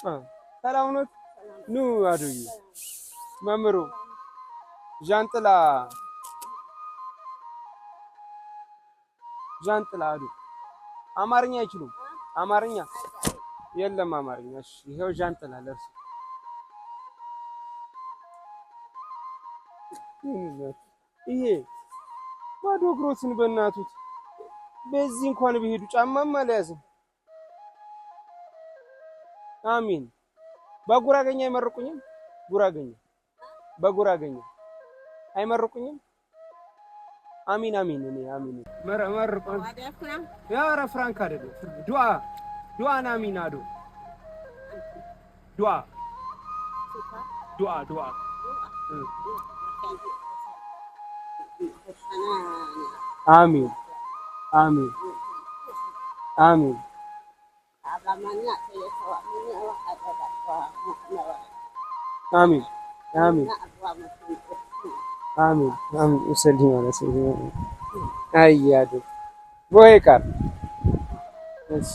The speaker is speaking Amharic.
ሰላም ነው። ኑ አዱይ መምሩ ጃንጥላ አዱ አማርኛ አይችሉም። አማርኛ የለም አማርኛ። እሺ ይሄው ጃንጥላ ለርሱ ይሄ ባዶ እግሮትን በእናቱት በዚህ እንኳን ቢሄዱ ጫማም አልያዝም። አሚን በጉራገኛ አይመርቁኝም። በጉራገኛ አይመርቁኝም። አሚን አሚን እኔ አሚን መርቁን ያ ፍራንክ አይደለም። ዱአ አሚን አዶ ዱአ አሚን አሚን አሚን አሚን አሚን አሚን አሚን ሰሊም አለ ሰሊም አያዱ ወይ ቃል እሺ